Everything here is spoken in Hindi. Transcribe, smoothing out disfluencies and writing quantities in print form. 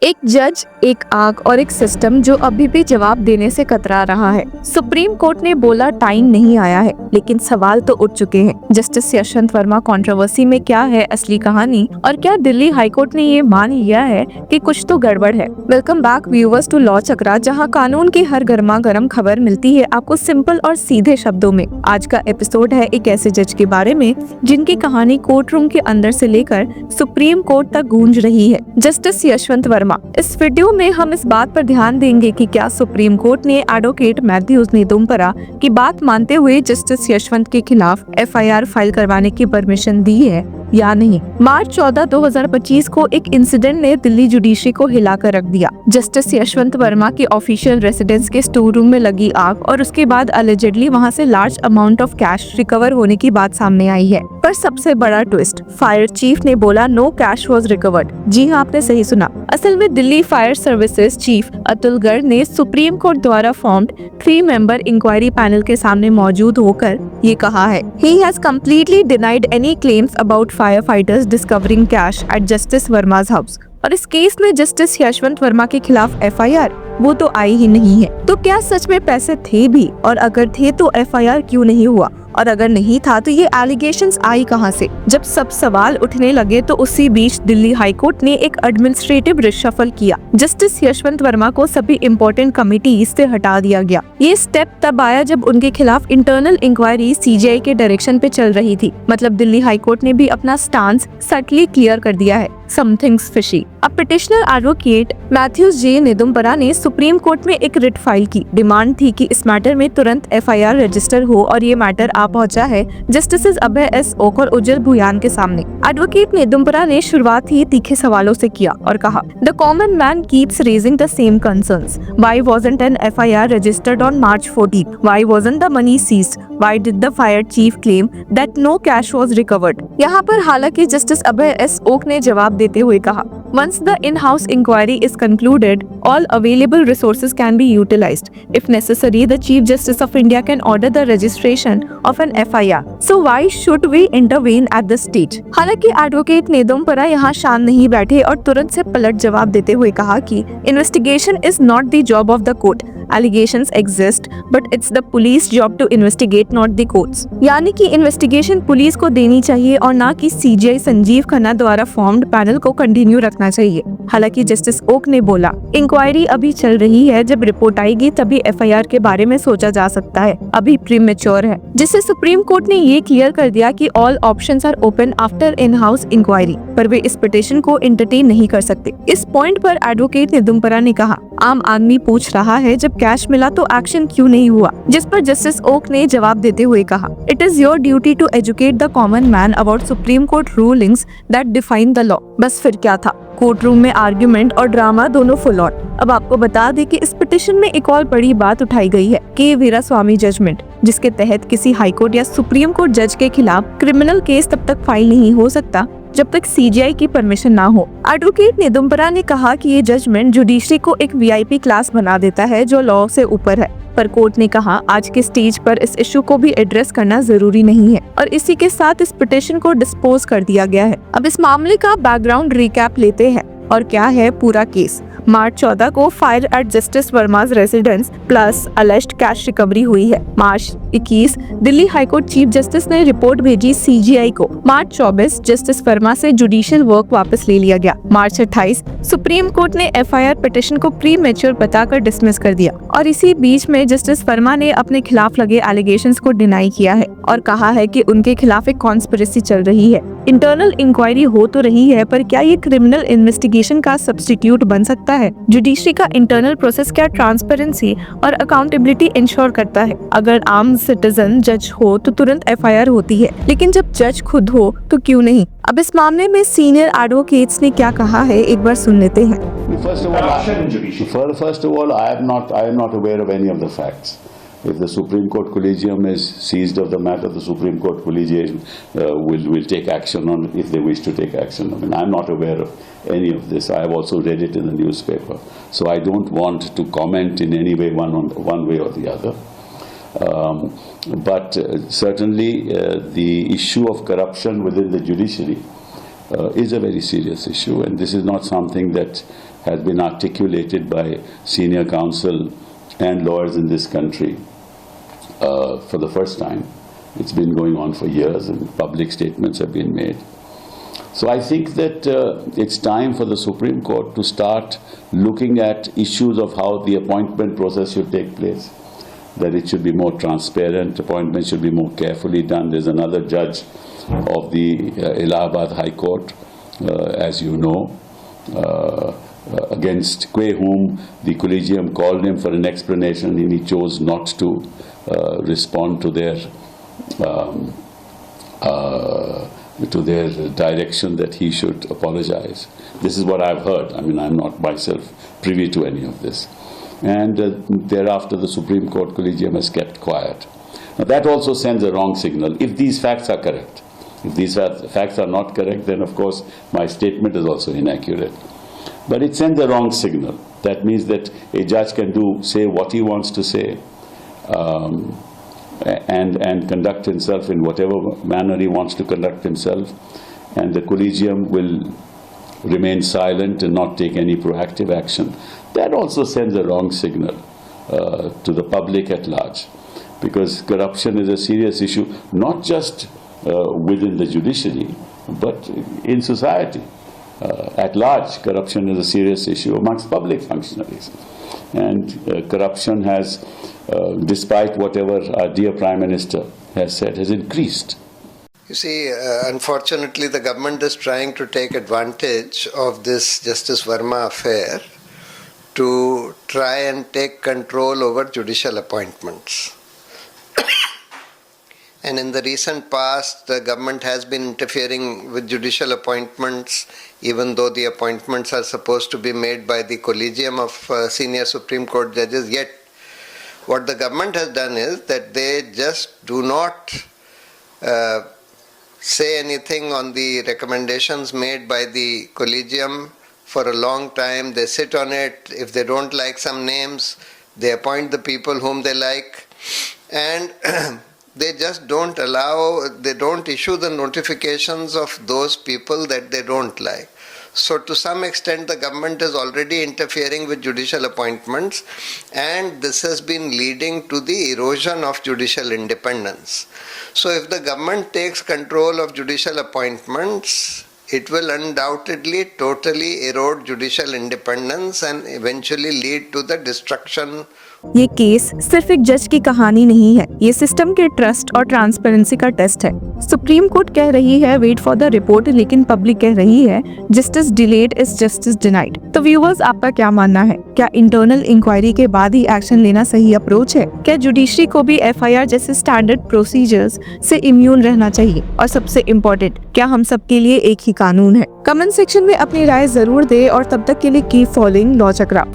एक जज, एक आग और एक सिस्टम जो अभी भी जवाब देने से कतरा रहा है। सुप्रीम कोर्ट ने बोला टाइम नहीं आया है, लेकिन सवाल तो उठ चुके हैं। जस्टिस यशवंत वर्मा कंट्रोवर्सी में क्या है असली कहानी, और क्या दिल्ली हाई कोर्ट ने ये मान लिया है कि कुछ तो गड़बड़ है। Welcome back viewers to law Chakra, जहां कानून की हर गर्मा गर्म खबर मिलती है आपको सिंपल और सीधे शब्दों में। आज का एपिसोड है एक ऐसे जज के बारे में जिनकी कहानी कोर्ट रूम के अंदर से लेकर सुप्रीम कोर्ट तक गूंज रही है, जस्टिस यशवंत वर्मा। इस वीडियो में हम इस बात पर ध्यान देंगे कि क्या सुप्रीम कोर्ट ने एडवोकेट मैथ्यूज निदुम्बरा की बात मानते हुए जस्टिस यशवंत के खिलाफ एफआईआर फाइल करवाने की परमिशन दी है या नहीं। मार्च 14, 2025 को एक इंसिडेंट ने दिल्ली जुडिशरी को हिलाकर रख दिया। जस्टिस यशवंत वर्मा के ऑफिशियल रेसिडेंस के स्टोर रूम में लगी आग और उसके बाद अलेजेडली वहां से large amount of cash recover होने की बात सामने आई है। पर सबसे बड़ा ट्विस्ट, फायर चीफ ने बोला नो कैश वाज रिकवर्ड। जी हाँ, आपने सही सुना। असल में Delhi fire services chief Atul Garg ने सुप्रीम कोर्ट द्वारा फॉर्म्ड 3 मेंबर इंक्वायरी पैनल के सामने मौजूद होकर ये कहा है, he has completely denied any claims about firefighters discovering cash at Justice Verma's house. और इस केस में जस्टिस यशवंत वर्मा के खिलाफ एफआईआर वो तो आई ही नहीं है। तो क्या सच में पैसे थे भी, और अगर थे तो एफआईआर क्यों नहीं हुआ, और अगर नहीं था तो ये एलिगेशंस आई कहां से। जब सब सवाल उठने लगे तो उसी बीच दिल्ली हाई कोर्ट ने एक एडमिनिस्ट्रेटिव रिशफल किया। जस्टिस यशवंत वर्मा को सभी इम्पोर्टेंट कमिटीज से हटा दिया गया। ये स्टेप तब आया जब उनके खिलाफ इंटरनल इंक्वायरी सीजीआई के डायरेक्शन पे चल रही थी। मतलब दिल्ली हाई कोर्ट ने भी अपना स्टांस सटली क्लियर कर दिया है, समथिंग्स फिशी। अब पिटिशनर एडवोकेट मैथ्यूज जे निदुम्बरा ने सुप्रीम कोर्ट में एक रिट फाइल की। डिमांड थी कि इस मैटर में तुरंत एफआईआर रजिस्टर हो, और ये मैटर आ पहुंचा है जस्टिस अभय एस ओक और उज्जवल भुयान के सामने। एडवोकेट निदुम्बरा ने शुरुआत ही तीखे सवालों से किया और कहा, the common man keeps raising the same concerns. Why wasn't an FIR registered on March 14? Why wasn't the money seized? Why did the fire chief claim that no cash was recovered? यहाँ पर हालांकि जस्टिस अभय एस ओक ने जवाब देते हुए कहा, Once the in-house inquiry is concluded, all available resources can be utilized. If necessary, the Chief Justice of India can order the registration of an FIR. So why should we intervene at this stage? हालांकि एडवोकेट निदुम्बरा यहाँ शांत नहीं बैठे और तुरंत से पलट जवाब देते हुए कहा कि investigation is not the job of the court. Allegations exist, but it's the police job to investigate, not the courts. यानी कि इन्वेस्टिगेशन पुलिस को देनी चाहिए और ना कि सीजीआई संजीव खन्ना द्वारा फॉर्म्ड पैनल को कंटिन्यू रखना चाहिए। हालांकि जस्टिस ओक ने बोला, इंक्वायरी अभी चल रही है, जब रिपोर्ट आएगी तभी एफआईआर के बारे में सोचा जा सकता है, अभी प्रीमेच्योर है। जिससे सुप्रीम कोर्ट ने ये क्लियर कर दिया कि all options are open after in house inquiry, पर वे इस पिटीशन को एंटरटेन नहीं कर सकते। इस पॉइंट पर एडवोकेट निदुम्बरा ने कहा, आम आदमी पूछ रहा है जब कैश मिला तो एक्शन क्यों नहीं हुआ। जिस पर जस्टिस ओक ने जवाब देते हुए कहा, it is your duty to educate the common man about supreme court rulings that define the law. बस फिर क्या था, कोर्ट रूम में आर्ग्यूमेंट और ड्रामा दोनों फुल ऑन। अब आपको बता दें कि इस पिटीशन में एक और बड़ी बात उठाई गई है, के वीरास्वामी जजमेंट, जिसके तहत किसी हाई कोर्ट या सुप्रीम कोर्ट जज के खिलाफ क्रिमिनल केस तब तक फाइल नहीं हो सकता जब तक सीजीआई की परमिशन ना हो। एडवोकेट निदुम्बरा ने कहा कि ये जजमेंट जुडिशरी को एक वीआईपी क्लास बना देता है जो लॉ से ऊपर है। पर कोर्ट ने कहा, आज के स्टेज पर इस इशू को भी एड्रेस करना जरूरी नहीं है, और इसी के साथ इस पिटीशन को डिस्पोज कर दिया गया है। अब इस मामले का बैकग्राउंड रिकैप लेते हैं और क्या है पूरा केस। मार्च 14 को fire at Justice Verma's residence plus alleged cash recovery हुई है। March 21 Delhi High Court chief justice ने रिपोर्ट भेजी सीजीआई को। मार्च 24 जस्टिस वर्मा से जुडिशियल वर्क वापस ले लिया गया। मार्च 28 सुप्रीम कोर्ट ने एफआईआर पिटीशन को प्री मैच्योर बताकर डिसमिस कर दिया, और इसी बीच में जस्टिस वर्मा ने अपने खिलाफ लगे एलिगेशंस को डिनाई किया है और कहा है कि उनके खिलाफ एक कॉन्स्पिरेसी चल रही है। इंटरनल इंक्वायरी हो तो रही है, पर क्या ये क्रिमिनल इन्वेस्टिगेशन का सब्स्टिट्यूट बन सकता है? जुडिशरी का इंटरनल प्रोसेस क्या ट्रांसपेरेंसी और अकाउंटेबिलिटी इंश्योर करता है? अगर आम सिटीजन जज हो तो तुरंत एफआईआर होती है, लेकिन जब जज खुद हो तो क्यों नहीं? अब इस मामले में सीनियर एडवोकेट्स ने क्या कहा है, एक बार सुन लेते हैं। First of all, I am not aware of any of the facts. If the Supreme Court Collegium is seized of the matter, the Supreme Court Collegium will take action on if they wish to take action. I mean, I'm not aware of any of this. I have also read it in the newspaper, so I don't want to comment in any way one way or the other. But certainly the issue of corruption within the judiciary is a very serious issue, and this is not something that has been articulated by senior counsel and lawyers in this country for the first time. It's been going on for years and public statements have been made. So I think that it's time for the Supreme Court to start looking at issues of how the appointment process should take place, that it should be more transparent, appointments should be more carefully done. There's another judge of the Allahabad High Court, as you know, against whom the collegium called him for an explanation and he chose not to respond to their direction that he should apologize. This is what I've heard. I mean, I'm not myself privy to any of this. And thereafter, the Supreme Court Collegium has kept quiet. Now, that also sends a wrong signal, if these facts are correct. If these facts are not correct, then of course my statement is also inaccurate. But it sends a wrong signal. That means that a judge can say what he wants to say, and conduct himself in whatever manner he wants to conduct himself, and the collegium will remain silent and not take any proactive action. That also sends a wrong signal to the public at large, because corruption is a serious issue, not just within the judiciary, but in society. At large, corruption is a serious issue amongst public functionaries. And corruption has, despite whatever our dear Prime Minister has said, has increased. You see, unfortunately, the government is trying to take advantage of this Justice Verma affair to try and take control over judicial appointments. And in the recent past, the government has been interfering with judicial appointments, even though the appointments are supposed to be made by the collegium of senior Supreme Court judges. Yet, what the government has done is that they just do not say anything on the recommendations made by the collegium for a long time. They sit on it. If they don't like some names, they appoint the people whom they like. And they just don't issue the notifications of those people that they don't like. So to some extent the government is already interfering with judicial appointments, and this has been leading to the erosion of judicial independence. So if the government takes control of judicial appointments, it will undoubtedly totally erode judicial independence and eventually lead to the destruction. ये केस सिर्फ एक जज की कहानी नहीं है, ये सिस्टम के ट्रस्ट और ट्रांसपेरेंसी का टेस्ट है। सुप्रीम कोर्ट कह रही है वेट फॉर द रिपोर्ट, लेकिन पब्लिक कह रही है justice delayed is justice denied. तो व्यूअर्स, आपका क्या मानना है? क्या इंटरनल इंक्वायरी के बाद ही एक्शन लेना सही अप्रोच है? क्या जुडिशरी को भी एफआईआर जैसे स्टैंडर्ड प्रोसीजर्स से इम्यून रहना चाहिए? और सबसे इम्पोर्टेंट, क्या हम सबके लिए एक ही कानून है? कमेंट सेक्शन में अपनी राय जरूर दे और तब तक के लिए कीप फॉलोइंग लॉ चक्रा।